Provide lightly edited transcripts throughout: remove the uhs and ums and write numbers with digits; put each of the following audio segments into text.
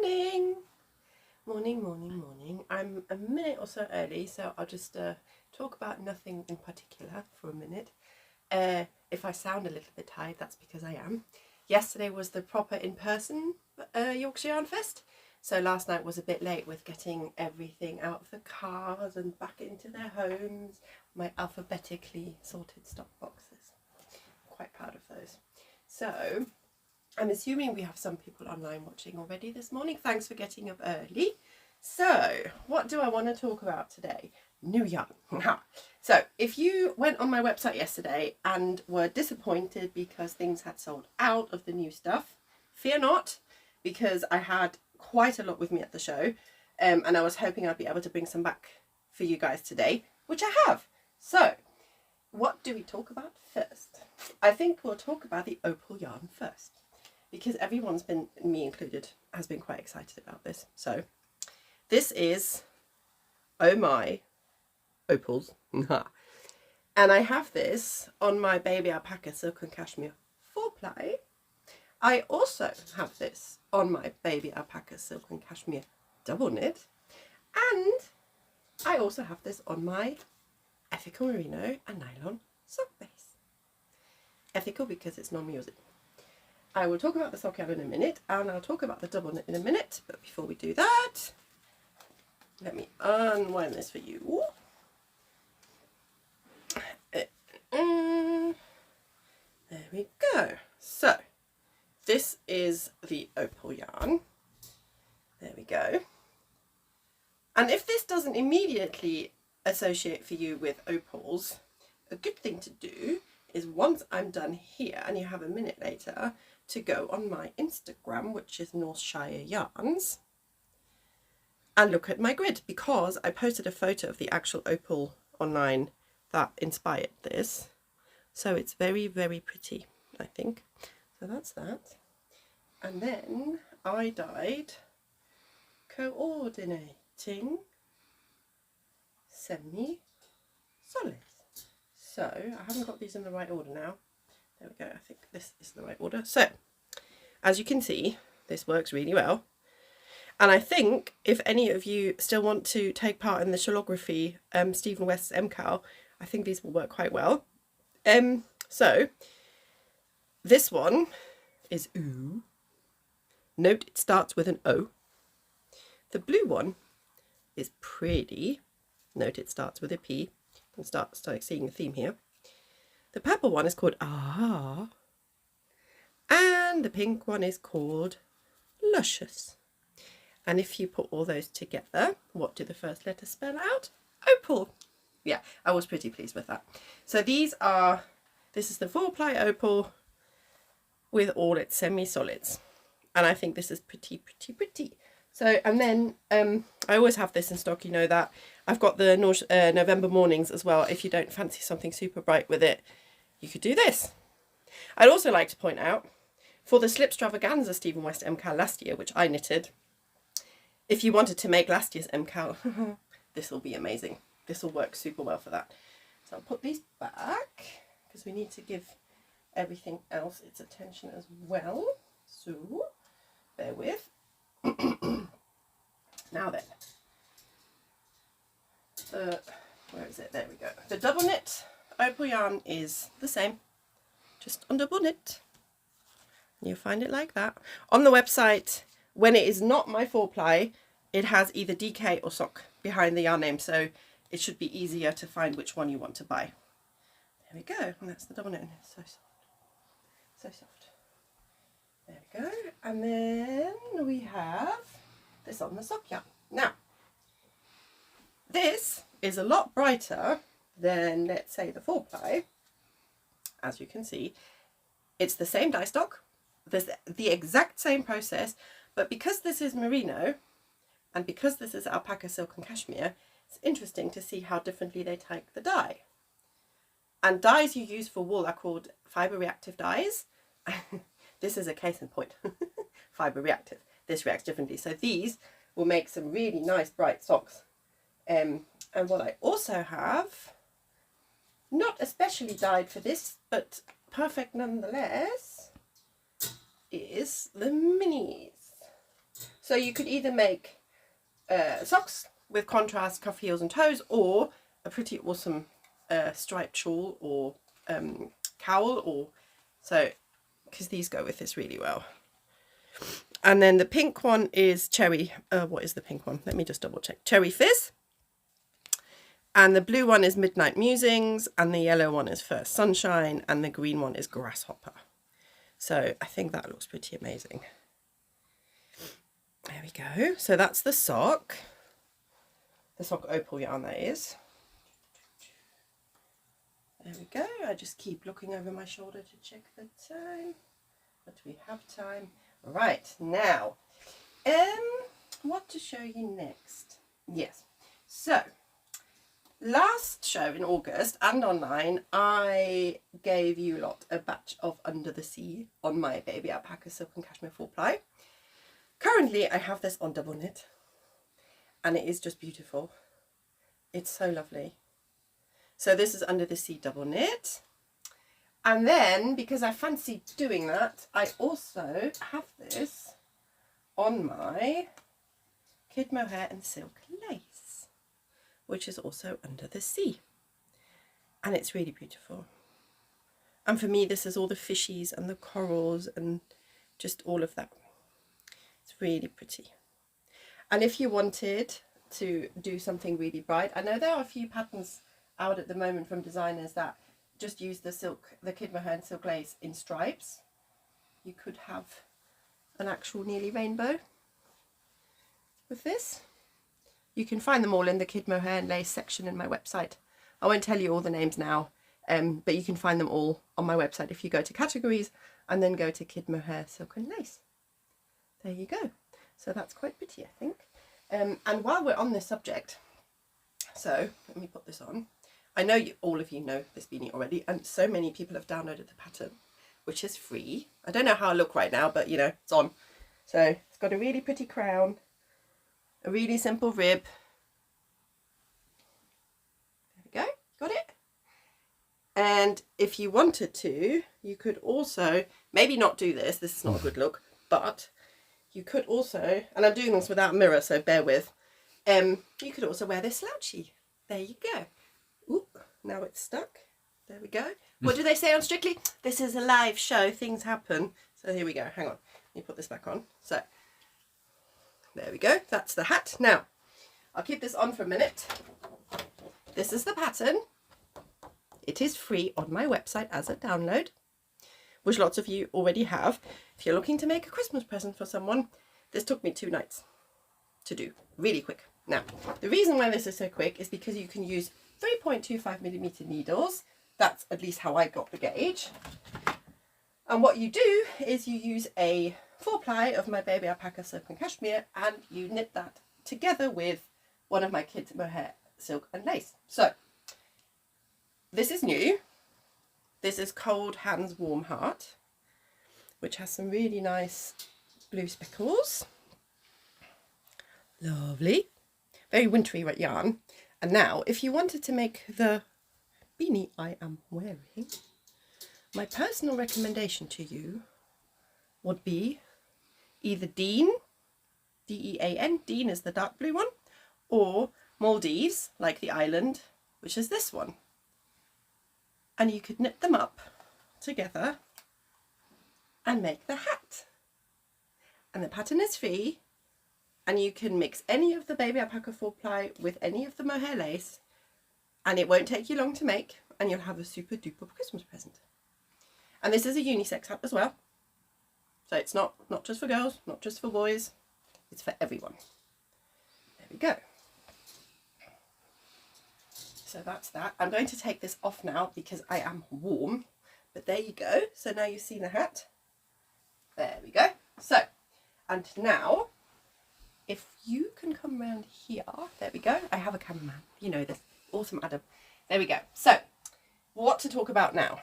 Morning! Morning. I'm a minute or so early, so I'll just talk about nothing in particular for a minute. If I sound a little bit tired, that's because I am. Yesterday was the proper in-person Yorkshire Yarn Fest, so last night was a bit late with getting everything out of the cars and back into their homes. My alphabetically sorted stock boxes. I'm quite proud of those. So I'm assuming we have some people online watching already this morning. Thanks for getting up early. So what do I want to talk about today? New yarn. So if you went on my website yesterday and were disappointed because things had sold out of the new stuff, fear not, because I had quite a lot with me at the show, and I was hoping I'd be able to bring some back for you guys today, which I have. So what do we talk about first? I think we'll talk about the Opal Yarn first, because everyone's been, me included, has been quite excited about this. So this is Oh My Opals. And I have this on my baby alpaca silk and cashmere 4-ply. I also have this on my baby alpaca silk and cashmere double knit. And I also have this on my ethical merino and nylon sock base. Ethical because it's non-music. I will talk about the sock yarn in a minute, and I'll talk about the double knit in a minute, but before we do that, let me unwind this for you. There we go. So this is the Opal yarn. There we go. And if this doesn't immediately associate for you with opals, a good thing to do is, once I'm done here and you have a minute later, to go on my Instagram, which is Yorkshire Yarns, and look at my grid, because I posted a photo of the actual opal online that inspired this. So it's very, very pretty, I think. So that's that. And then I dyed coordinating semi-solids. So I haven't got these in the right order now. There we go, I think this is the right order. So as you can see, this works really well. And I think if any of you still want to take part in the Shillography, Stephen West's MCAL, I think these will work quite well. So this one is OO. Note it starts with an O. The blue one is pretty. Note it starts with a P. You can start seeing the theme here. The purple one is called Ah. And the pink one is called Luscious. And if you put all those together, what do the first letters spell out? Opal. Yeah, I was pretty pleased with that. So this is the 4-ply opal with all its semi-solids. And I think this is pretty. So, and then I always have this in stock, you know that. I've got the November mornings as well. If you don't fancy something super bright with it, you could do this. I'd also like to point out, for the Slipstravaganza Stephen West MCAL last year, which I knitted, if you wanted to make last year's MCAL, this will be amazing. This will work super well for that. So I'll put these back, because we need to give everything else its attention as well. So bear with. Now then, where is it? There we go. The double knit Opal yarn is the same, just on double knit. You'll find it like that. On the website, when it is not my 4-ply, it has either DK or sock behind the yarn name, so it should be easier to find which one you want to buy. There we go, and that's the double knit. It's so soft. So soft. There we go. And then we have this on the sock yarn. Now, this is a lot brighter than, let's say, the 4-ply. As you can see, it's the same dye stock. There's the exact same process, but because this is merino and because this is alpaca silk and cashmere, it's interesting to see how differently they take the dye. And dyes you use for wool are called fibre reactive dyes. This is a case in point. Fibre reactive. This reacts differently. So these will make some really nice bright socks. And what I also have, not especially dyed for this, but perfect nonetheless, is the minis. So you could either make socks with contrast cuff, heels and toes, or a pretty awesome striped shawl or cowl, or so, because these go with this really well. And then the pink one is cherry. What is the pink one? Let me just double check. Cherry Fizz. And the blue one is Midnight Musings, and the yellow one is First Sunshine, and the green one is Grasshopper. So I think that looks pretty amazing. There we go. So that's the sock. The sock Opal Yarn, that is. There we go. I just keep looking over my shoulder to check the time. But we have time. Right, now, what to show you next? Yes, so last show in August and online, I gave you lot a batch of Under the Sea on my baby alpaca silk and cashmere 4-ply. Currently, I have this on double knit, and it is just beautiful. It's so lovely. So this is Under the Sea double knit. And then, because I fancied doing that, I also have this on my kid mohair and silk lace, which is also Under the Sea. And it's really beautiful. And for me, this is all the fishies and the corals and just all of that. It's really pretty. And if you wanted to do something really bright, I know there are a few patterns out at the moment from designers that just use the kid mohair and silk lace in stripes. You could have an actual nearly rainbow with this. You can find them all in the kid mohair and lace section in my website. I won't tell you all the names now, but you can find them all on my website if you go to categories and then go to kid mohair, silk and lace. There you go. So that's quite pretty, I think. And while we're on this subject, so let me put this on. I know all of you know this beanie already, and so many people have downloaded the pattern, which is free. I don't know how I look right now, but you know, it's on. So it's got a really pretty crown, a really simple rib. There we go, got it. And if you wanted to, you could also, maybe not do this, this is not a good look, but you could also, and I'm doing this without a mirror, so bear with, you could also wear this slouchy. There you go. Oop, now it's stuck. There we go. What do they say on Strictly? This is a live show, things happen. So here we go, hang on. Let me put this back on. So, there we go, that's the hat. Now, I'll keep this on for a minute. This is the pattern. It is free on my website as a download, which lots of you already have. If you're looking to make a Christmas present for someone, this took me 2 nights to do, really quick. Now, the reason why this is so quick is because you can use 3.25mm needles. That's at least how I got the gauge. And what you do is you use a 4-ply of my baby alpaca silk and cashmere, and you knit that together with one of my kids' mohair, silk and lace. So this is new. This is Cold Hands Warm Heart, which has some really nice blue speckles. Lovely. Very wintry yarn. And now, if you wanted to make the beanie I am wearing, my personal recommendation to you would be either Dean, D-E-A-N, Dean is the dark blue one, or Maldives, like the island, which is this one. And you could knit them up together and make the hat. And the pattern is free, and you can mix any of the baby alpaca 4-ply with any of the mohair lace, and it won't take you long to make, and you'll have a super duper Christmas present. And this is a unisex hat as well, so it's not just for girls, not just for boys, it's for everyone. There we go. So that's that. I'm going to take this off now because I am warm, but there you go. So now you've seen the hat. There we go. So, and now, if you can come around here, there we go. I have a cameraman, you know this, awesome Adam. There we go. So, what to talk about now?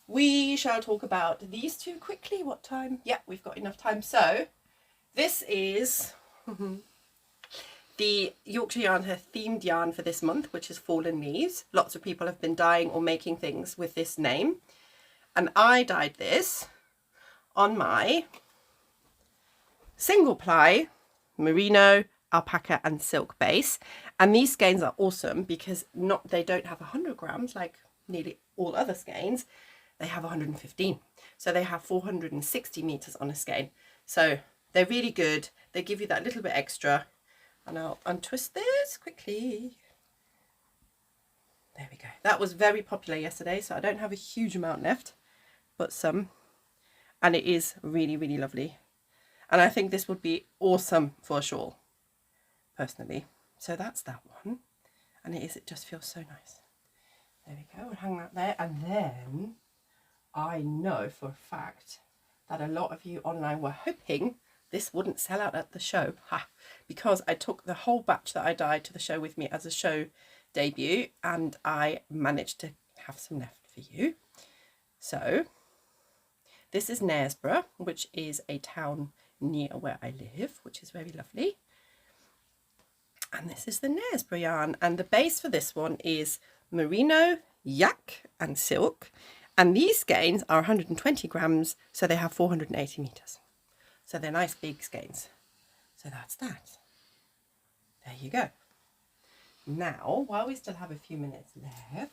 We shall talk about these two quickly. What time? Yeah, we've got enough time. So, this is the Yorkshire Yarn, her themed yarn for this month, which is Fallen Leaves. Lots of people have been dyeing or making things with this name. And I dyed this on my single ply, merino, alpaca and silk base. And these skeins are awesome because they don't have 100 grams like nearly all other skeins. They have 115. So they have 460 meters on a skein. So they're really good. They give you that little bit extra. And I'll untwist this quickly. There we go. That was very popular yesterday, so I don't have a huge amount left, but some. And it is really, really lovely. And I think this would be awesome for a shawl, personally. So that's that one. And it just feels so nice. There we go. We'll hang that there. And then I know for a fact that a lot of you online were hoping this wouldn't sell out at the show. Because I took the whole batch that I dyed to the show with me as a show debut, and I managed to have some left for you. So this is Nesboro, which is a town near where I live, which is very lovely. And this is the Nesboro yarn, and the base for this one is merino, yak and silk, and these skeins are 120 grams, so they have 480 meters. So they're nice big skeins. So that's that. There you go. Now, while we still have a few minutes left,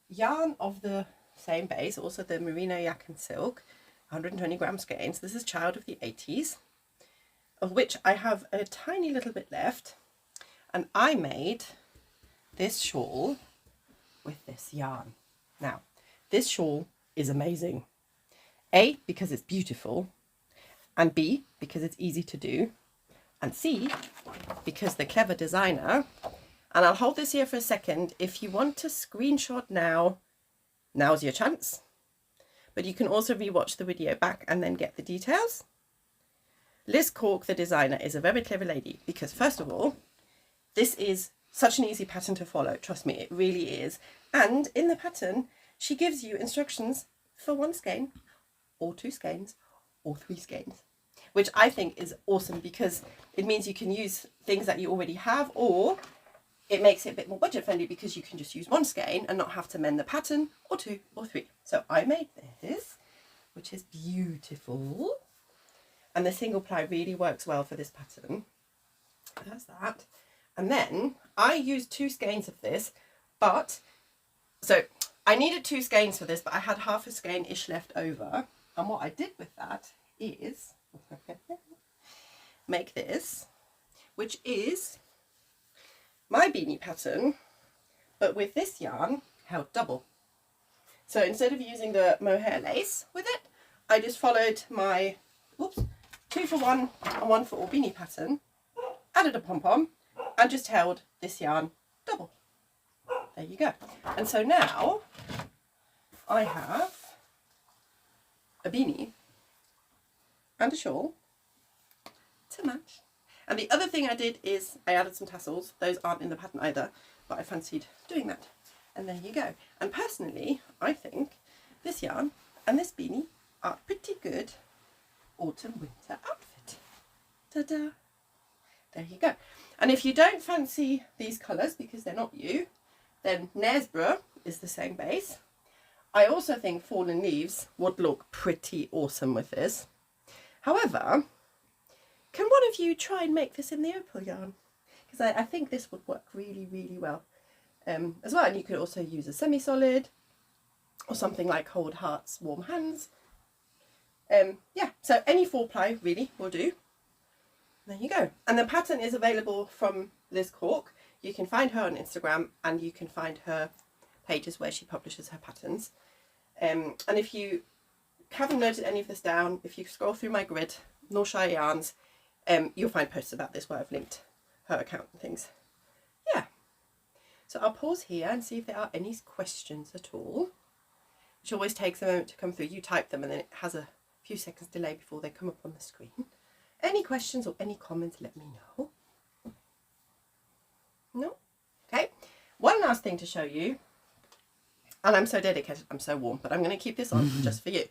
yarn of the same base, also the merino, yak and silk, 120 gram skeins. This is Child of the 80s, of which I have a tiny little bit left. And I made this shawl with this yarn. Now, this shawl is amazing. A, because it's beautiful, and B, because it's easy to do, and C, because the clever designer, and I'll hold this here for a second. If you want to screenshot now, now's your chance. But you can also rewatch the video back and then get the details. Liz Cork, the designer, is a very clever lady because, first of all, this is such an easy pattern to follow. Trust me, it really is. And in the pattern, she gives you instructions for one skein, or two skeins, or three skeins, which I think is awesome because it means you can use things that you already have, or it makes it a bit more budget friendly because you can just use one skein and not have to mend the pattern, or two or three. So I made this, which is beautiful. And the single ply really works well for this pattern. That's that. And then I used two skeins of this, but so I needed two skeins for this, but I had half a skein-ish left over. And what I did with that is make this, which is my beanie pattern, but with this yarn held double. So instead of using the mohair lace with it, I just followed my 2 for 1 and 1 for all beanie pattern, added a pom-pom, and just held this yarn double. There you go. And so now I have a beanie and a shawl to match. And the other thing I did is I added some tassels. Those aren't in the pattern either, but I fancied doing that. And there you go. And personally, I think this yarn and this beanie are pretty good autumn-winter outfit. Ta-da! There you go. And if you don't fancy these colours because they're not you, then Nesboro is the same base. I also think Fallen Leaves would look pretty awesome with this. However, can one of you try and make this in the Opal yarn? Because I think this would work really, really well as well. And you could also use a semi-solid or something like Cold Hearts, Warm Hands. Yeah, so any 4-ply really will do. There you go. And the pattern is available from Liz Cork. You can find her on Instagram and you can find her pages where she publishes her patterns. And if you haven't noted any of this down, if you scroll through my grid, Yorkshire Yarns, you'll find posts about this where I've linked her account and things. Yeah. So I'll pause here and see if there are any questions at all, which always takes a moment to come through. You type them and then it has a few seconds delay before they come up on the screen. Any questions or any comments, let me know. No? Okay. One last thing to show you. And I'm so dedicated, I'm so warm, but I'm going to keep this on just for you.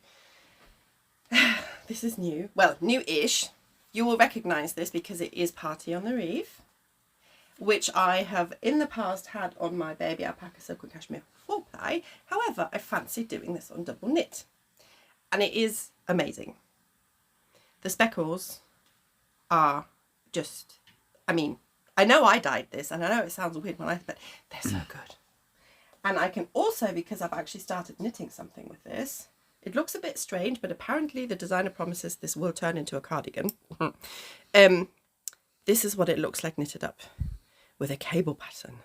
This is new. Well, new-ish. You will recognise this because it is Party on the Reef, which I have in the past had on my baby alpaca silk and cashmere 4-ply. However, I fancy doing this on double knit. And it is amazing. The speckles are just, I mean, I know I dyed this, and I know it sounds weird when but they're so good. And I can also, because I've actually started knitting something with this, it looks a bit strange, but apparently the designer promises this will turn into a cardigan. This is what it looks like knitted up with a cable pattern.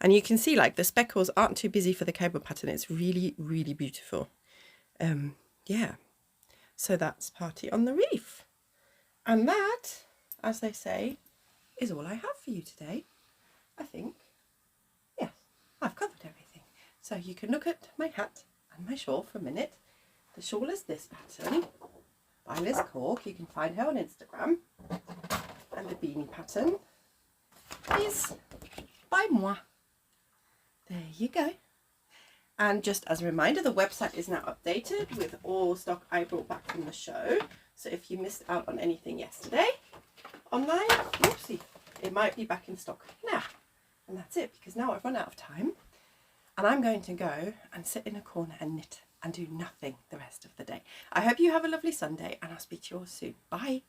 And you can see like the speckles aren't too busy for the cable pattern. It's really, really beautiful. Yeah, so that's Party on the Reef. And that, as they say, is all I have for you today. I think, yes, I've covered everything. So you can look at my hat and my shawl for a minute. The shawl is this pattern by Liz Cork. You can find her on Instagram. And the beanie pattern is by moi. There you go. And just as a reminder, the website is now updated with all stock I brought back from the show. So if you missed out on anything yesterday online, oopsie, it might be back in stock now. And that's it, because now I've run out of time. And I'm going to go and sit in a corner and knit and do nothing the rest of the day. I hope you have a lovely Sunday, and I'll speak to you all soon. Bye.